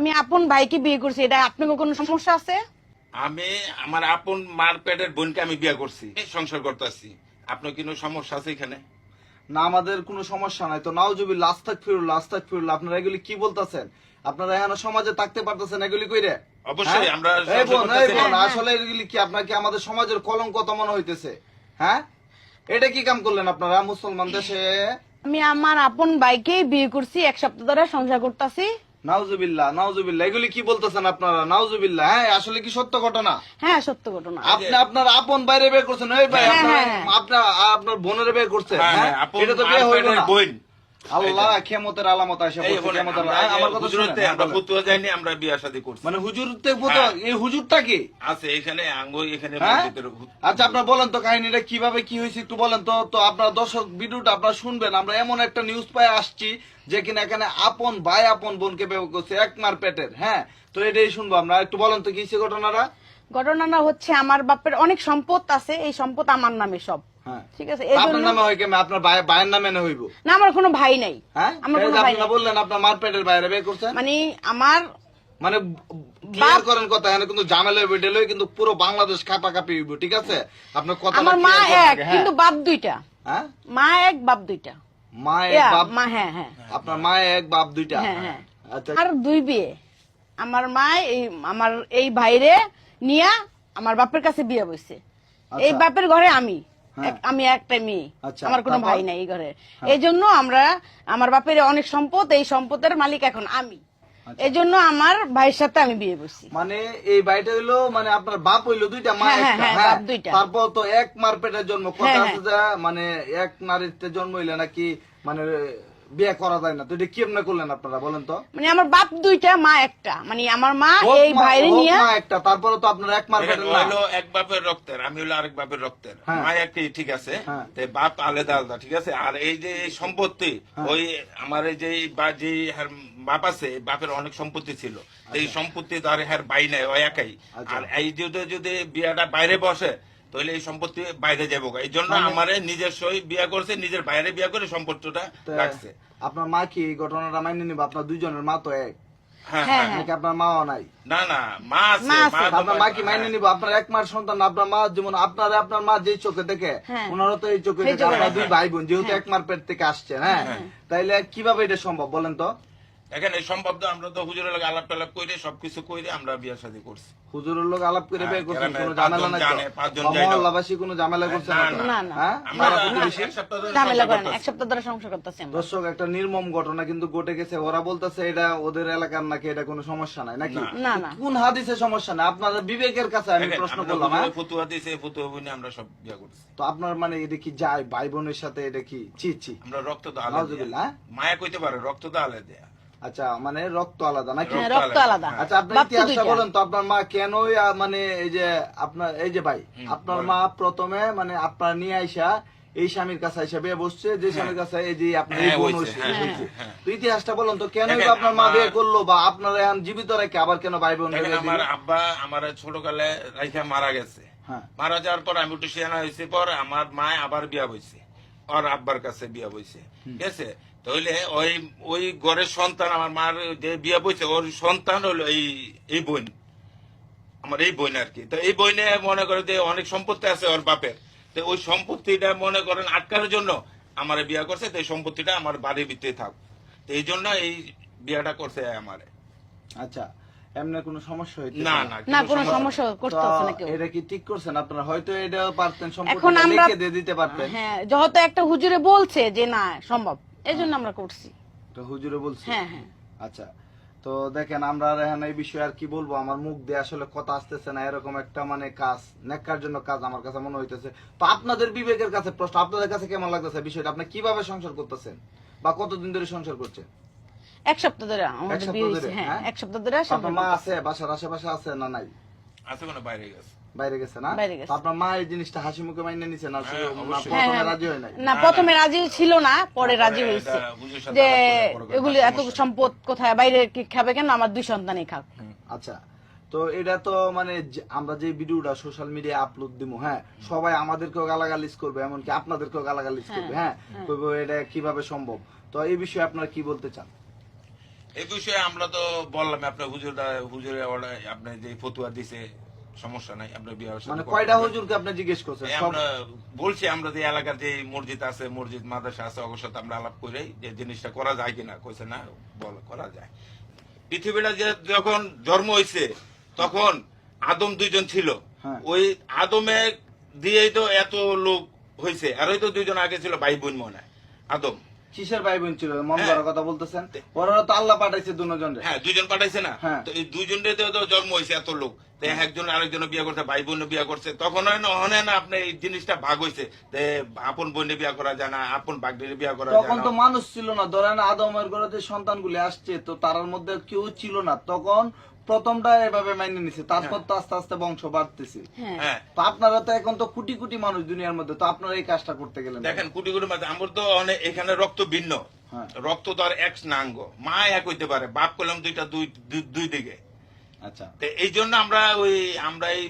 আমি আপন ভাইকে বিয়ে করছি, এটা আপনার কোনো সমস্যা আছে? আমি আমার আপন মার পেটের বোনকে আমি বিয়ে করছি, সংসার করতেছি। আপনার কোনো সমস্যা আছে এখানে? না, আমাদের কোনো সমস্যা নাই তো। নাউজুবিল্লাহ, আস্তাগফিরুল্লাহ, আস্তাগফিরুল্লাহ। আপনারা এগুলি কি বলতেছেন? আপনারা এখন সমাজে থাকতে পারতেছেন এগুলি কইরে? অবশ্যই আমরা এই বোন, সংসার করতেছি। আসলে এগুলি কি আপনার কি আমাদের সমাজের কলঙ্ক তো মনে হইতেছে? হ্যাঁ, এটা কি কাম করলেন আপনারা মুসলমান দেশে? আমি আমার আপন ভাইকেই বিয়ে করছি, 1 সপ্তাহ ধরে সংসার করতেছি। নাউজুবিল্লাহ, নাউজুবিল্লাহ, এগুলি কি বলতেছেন আপনারা? নাউজুবিল্লাহ। হ্যাঁ, আসলে কি সত্য ঘটনা? হ্যাঁ, সত্য ঘটনা। আপনি আপনার আপন বাইরে বিয়ে করছেন? এই ভাই, হ্যাঁ, আপনার হ্যাঁ। আপনার আপনার বোনের বিয়ে করছেন? হ্যাঁ, হ্যাঁ, হ্যাঁ, আপন এটা তো মার বিয়ে হইল পেটের না। বোন। আল্লাহ, ক্ষমতার আলামত আসে এই বলছে, বলেন, ক্ষমতার আমরা আমার কথা শুনেন। হুজুরতে আমরা ফতুয়া যাইনি, আমরা বিয়ে শাদী করছি। মানে হুজুরতে ফতুয়া, এই হুজুরটা কি? আছে এখানে আঙ্গ এখানে হ্যাঁ? মসজিদের আচ্ছা, আপনার বলেন তো কাহিনীটা কিভাবে কি হয়েছে একটু বলেন তো। তো আপনার দর্শক ভিডিওটা আপনারা শুনবেন। আমরা এমন একটা নিউজ পাই আসছি যে কিনা এখানে আপন ভাই আপন বোনকে বিয়ে করছে, এক মার পেটের। হ্যাঁ, তো এটাই শুনবো আমরা। একটু বলেন তো কি হয়েছে ঘটনাটা। ঘটনাটা হচ্ছে, আমার বাপের অনেক সম্পদ আছে, এই সম্পদ আমার নামে সব। হ্যাঁ, ঠিক আছে, এই আপনার জন্য নামে হয় কেমন? আপনার ভাইয়ের নামে না হইব? না, আমার কোনো ভাই নাই। হ্যাঁ, আমার এই কোনো যে ভাই আপনারা নাই। বললেন আপনার মার পেটের বাইরে বিয়ে করছেন। মানে আমার মানে ক্লিয়ার করেন কথা, এখানে কিন্তু ঝামেলা হইবে, ডেলে কিন্তু পুরো বাংলাদেশ কাপাকাপি হইব। ঠিক আছে, আপনার কথা আমার মা এক, কিন্তু বাপ দুইটা। হ্যাঁ, মা এক, বাপ দুইটা। মা এক ইয়া, বাপ। মা, হ্যাঁ হ্যাঁ আপনার মা এক বাপ দুইটা। হ্যাঁ হ্যাঁ। আচ্ছা, আর 2 বিয়ে। আমার মা আমার এই ভাইরে নিয়া আমার বাপের কাছে বিয়ে বসছে। আচ্ছা। এই বাপের ঘরে আমি হ্যাঁ। আমি একটা মেয়ে। আচ্ছা, আমার কোনো তারপর? ভাই নাই এই ঘরে। এই জন্য আমার বাপের অনেক সম্পদ, এই সম্পদের মালিক এখন আমি। আচ্ছা। এই জন্য আমার ভাইয়ের সাথে আমি বিয়ে বসছি। মানে এই বাড়িটা হইলো, মানে আপনার বাপ হইলো দুইটা, মা হ্যাঁ, হ্যাঁ, একটা। হ্যাঁ, হ্যাঁ, বাপ দুইটা। তারপর তো এক মার পেটের জন্ম। কথা হ্যাঁ, আছে যে মানে এক নারীতে জন্ম হইলে নাকি মানে বিয়ে করা যায় না। তো এটা কেমনে করলেন আপনারা বলেন তো? মানে আমার বাপ দুইটা, মা একটা। মানে আমার মা হোক এই ভাইরে হোক নিয়ে মা একটা, তারপরে তো আপনার এক মার এখানে পেটের না। হলো এক বাপের রক্তের, আমি হলো আরেক বাপের রক্তের। হ্যাঁ। মা একই, ঠিক আছে, হ্যাঁ। তো বাপ আলাদা আলাদা, ঠিক আছে। আর এই যে এই সম্পত্তি, হ্যাঁ। ওই আমার এই যে যে হ্যার বাপ আছে, এই বাপের অনেক সম্পত্তি ছিল। তো এই সম্পত্তি তো আর হ্যার বাই নাই, ও একাই। আচ্ছা। আর এই যদি বিয়াটা বাইরে বসে, তাহলে এই সম্পত্তি বাইরে যাবো। এই জন্য আমার নিজস্বই বিয়া করছে, নিজের বাইরে বিয়া করে সম্পত্তিটা তো রাখছে। আপনার মা কি এই ঘটনাটা মাইনে নিবে? আপনার দুইজনের মা তো এক, হ্যাঁ হ্যাঁ, হ্যাঁ। নাকি আপনার মাও নাই? না না, মা আছে, মা আছে। তো আপনার মা কি মাইনে নিব? আপনার এক মার সন্তান, আপনার মা যেমন আপনার মা যে চোখে দেখে, হ্যাঁ। ওনারও তো এই চোখে এই দেখে। চোখে আপনার দেখে। দুই ভাই বোন যেহেতু এক মার পেট থেকে আসছে, হ্যাঁ, তাইলে কিভাবে এটা সম্ভব বলেন তো? এখানে সম্ভব তো, আমরা তো হুজুরের লাগে আলাপ টালাপ করে সবকিছু করে আমরা বিয়া শাদী করছি। হুজুরের লোক আলাপ করে বিয়ে করছেন, গ্রামে কোনো ঝামেলা নাই তো? 5 জন বা যাইলো। মহল্লাবাসী কোনো ঝামেলা করছে না তো? না, না। হ্যাঁ, আমরা পাড়া প্রতিবেশী? এক সপ্তাহ ধরে ঝামেলা সংসার করে না, করতেছি। 1 সপ্তাহ ধরে সংসার করতেছি আমরা। দর্শক, একটা নির্মম ঘটনা কিন্তু ঘটে গেছে। ওরা বলতেছে এটা ওদের এলাকার নাকি, এটা কোনো সমস্যা নাই নাকি? না, না। কোন হাদিসে সমস্যা নাই? আপনাদের বিবেকের কাছে আমি দেখেন, প্রশ্ন আমরা করলাম। হ্যাঁ, হুজুরে ফতুয়া দিয়েছে, ফতুয়া বইনে আমরা সব বিয়া করছি। তো আপনার মানে এটা কি যায় ভাই বোনের সাথে? এটা কি ছি? আমরা রক্ত তো আলাদা। নাউজুবিল্লাহ, হ্যাঁ? মায়া কইতে পারে রক্ত তো আলাদা। আচ্ছা, মানে রক্ত আলাদা নাকি? হ্যাঁ, রক্ত আলাদা। আচ্ছা, আপনার বাপ তো ইতিহাসটা দুইটা। বলেন তো। আপনার মা কেন মানে এই যে আপনার এই যে ভাই, আপনার মা প্রথমে মানে আপনার নিয়ে আইসা এই স্বামীর কাছে আইসা বিয়ে বসছে, যে স্বামীর কাছে এই যে আপনার এই হ্যাঁ, বোন হইছে, হইছে। হ্যাঁ। তো ইতিহাসটা বলেন তো, কেন দেখেন, আপনার মা আমার- বিয়ে করলো, বা আপনার এখন জীবিত রেখে আবার কেন ভাই বোন দেখেন, বিয়ে আমার দিল? আব্বা আমার ছোটকালে রাইখা মারা গেছে। হ্যাঁ, মারা যাওয়ার পর আমি একটু সিয়ানা হয়েছে, পর আমার মা আবার বিয়া বইছে, ওর আব্বার কাছে বিয়া বইছে, ঠিক আছে। তাহলে ওই ঘরের সন্তান, আমার মার যে বিয়া বইছে, ওর সন্তান হলো এই বোন, আমার এই বোন আর কি। তো এই বোনে মনে করে যে অনেক সম্পত্তি আছে ওর বাপের, তো ওই সম্পত্তিটা মনে করেন আটকানোর জন্য আমার বিয়া করছে। তো এই সম্পত্তিটা আমার বাড়ির ভিতরে থাক, তো এই জন্য এই বিয়াটা করছে আমারে। আচ্ছা, এমনি কোনো সমস্যা হইতে না পারে? না, না, কোনো কোনো সমস্যা সমস্যা তো করতেছে না কেউ। এটা কি ঠিক করছেন আপনারা? হয়তো এটা পারতেন এখন সম্পত্তিটা আমরা লিখে দিয়ে দিতে পারতেন। হ্যাঁ, যেহেতু একটা হুজুরে বলছে যে না সম্ভব, এই জন্য আমরা করছি। তো হুজুরে বলছে। হ্যাঁ, হ্যাঁ। আচ্ছা, তো দেখেন, আমরা আর এখন এই বিষয়ে আর কি বলবো, আমার মুখ দিয়ে আসলে কথা আসতেছে না। এরকম একটা মানে কাজ, নেককার জন্য কাজ আমার কাছে মনে হইতেছে। তো আপনাদের বিবেকের কাছে প্রশ্ন, আপনাদের কাছে কেমন লাগতেছে বিষয়টা? আপনি কিভাবে সংসার করতেছেন বা কতদিন ধরে সংসার করছেন? 1 সপ্তাহ ধরে আমাদের সপ্তাহ বিয়ে ধরে, হয়েছে। হ্যাঁ, হ্যাঁ? 1 সপ্তাহ ধরে আপনার সংসার মা করতেছি। আছে বাসার আশেপাশে আছে না নাই? আছে কোনো বাইরে গেছে। বাইরে গেছে না? বাইরে গেছে। তো আপনার মা এই জিনিসটা হাসি মুখে মাইনে নিছে না? হ্যাঁ, না অবশ্যই। প্রথমে হ্যাঁ, রাজি হয় নাই? না, প্রথমে রাজি ছিল না, পরে রাজি পরে হয়েছে। এটা হুজুরের সাথে যে আলাপ করে এগুলি এত সমস্যা নেই। সম্পদ কোথায়, বাইরে কি খাবে কেন, আমার 2 সন্তানই খাক। আচ্ছা, তো এটা তো মানে আমরা যে ভিডিওটা সোশ্যাল মিডিয়া আপলোড দিব, হ্যাঁ, সবাই আমাদেরকেও গালাগালিজ করবে, এমনকি আপনাদেরকেও গালাগালিজ করবে, হ্যাঁ, কইবো এটা কিভাবে সম্ভব। তো এই বিষয়ে আপনারা কি বলতে চান? এই বিষয়ে আমরা তো বললাম আপনার হুজুরে আপনি যে ফতুয়া দিছে সমস্যা নাই, আপনার বিয়ে মানে কয়টা হুজুরকে আপনি জিজ্ঞেস করছেন? সব আমরা বলছি, আমরা যে এলাকার যে মসজিদ আছে, মসজিদ মাদ্রাসা আছে, ওর সাথে আমরা আলাপ করে যে জিনিসটা করা যায় কিনা, কইছে না বল করা যায়। পৃথিবীটা যে যখন জন্ম হয়েছে তখন আদম 2 জন ছিল, হ্যাঁ। ওই আদমে দিয়েই তো এত লোক হয়েছে, আর ওই তো 2 জন আগে ছিল ভাই বোন মনে হয়। আদম কিসের ভাই বোন ছিল? মন হ্যাঁ। করার কথা বলতেছেন? ওরা তো আল্লাহ পাঠাইছে দুজন। হ্যাঁ 2 জন পাঠাইছে না, হ্যাঁ। তো এই 2 জনের তো জন্ম হয়েছে এত লোক, তো একজন আরেকজন বিয়ে করছে, ভাই বোন বিয়ে করছে, তখন হয় না আপনি এই জিনিসটা ভাগ হয়েছে যে আপন বোনে বিয়ে করা যায় না, আপন ভাগ্নের বিয়ে করা যায় তখন না। তো মানুষ ছিল না, ধরেন আদমের ঘরে যে সন্তানগুলি আসছে তো তার মধ্যে কেউ ছিল না, তখন প্রথমটা এভাবে মাইনে নিছে, তারপর তো আস্তে আস্তে বংশ বাড়তেছে। হ্যাঁ হ্যাঁ তো আপনারা তো এখন তো কোটি কোটি মানুষ দুনিয়ার মধ্যে, তো আপনারা এই কাজটা করতে গেলেন কেন? দেখেন কোটি কোটি মাঝে আমার তো অনেক এখানে রক্ত ভিন্ন, হ্যাঁ। রক্ত তো আর এক নাঙ্গ, মা এক হইতে পারে, বাপ করলাম দুই দিকে। আচ্ছা তো এই জন্য আমরা এই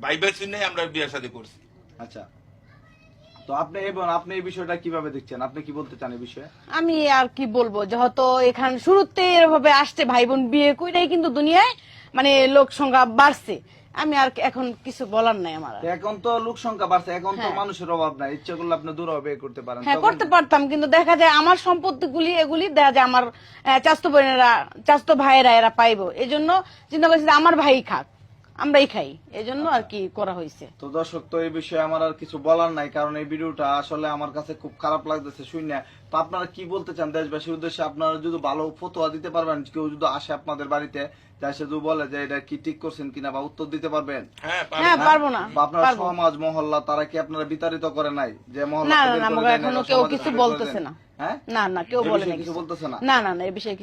বাইবেল শুনে আমরা বিয়ে শাদী করছি। আচ্ছা, তো আপনি আপনি এই বিষয়টা কিভাবে দেখছেন? আপনি কি বলতে চান এই বিষয়ে? আমি আর কি বলবো, যেহেতু এখানে শুরুতে এভাবে আসছে ভাই বোন বিয়ে কইরাই কিন্তু দুনিয়ায় মানে লোক সংখ্যা বাড়ছে। আমি আর এখন কিছু বলার নাই আমার আর। তো এখন তো লোক সংখ্যা বাড়ছে, এখন তো হ্যাঁ। মানুষের অভাব নাই, ইচ্ছা করলে আপনি দূর বিয়ে করতে পারেন। হ্যাঁ তখন- করতে পারতাম, কিন্তু দেখা যায় আমার সম্পত্তিগুলি এগুলি দেখা যায় আমার চাচতো বোনেরা চাচতো ভাইয়েরা এরা পাইবো, এই জন্য চিন্তা করছি যে আমার ভাই খাক, আমরাই খাই, এই জন্য আর কি করা হয়েছে। তো দর্শক, তো এই বিষয়ে আমার আর কিছু বলার নাই, কারণ এই ভিডিওটা আসলে আমার কাছে খুব খারাপ লাগতেছে শুনে। তো আপনারা কি বলতে চান দেশবাসীর উদ্দেশ্যে? আপনারা যদি ভালো ফতোয়া দিতে পারবেন, কেউ যদি আসে আপনাদের বাড়িতে, সে যদি বলে যে এটা কি ঠিক করছেন কিনা, বা উত্তর দিতে পারবেন? হ্যাঁ হ্যাঁ পারবো না, বা আপনার পারবো। সমাজ মহল্লা তারা কি আপনারা বিতাড়িত করে নাই যে মহল্লা না থেকে না বের না, করে আমাকে দেয় নাই, এখনো বা কেউ সমাজে কিছু থেকে বের করে বলতেছে দেয় না। হ্যাঁ, না না কেউ এই বলে বিষয়ে না কিছু কিছু। বলতেছে না? না না না, এই বিষয়ে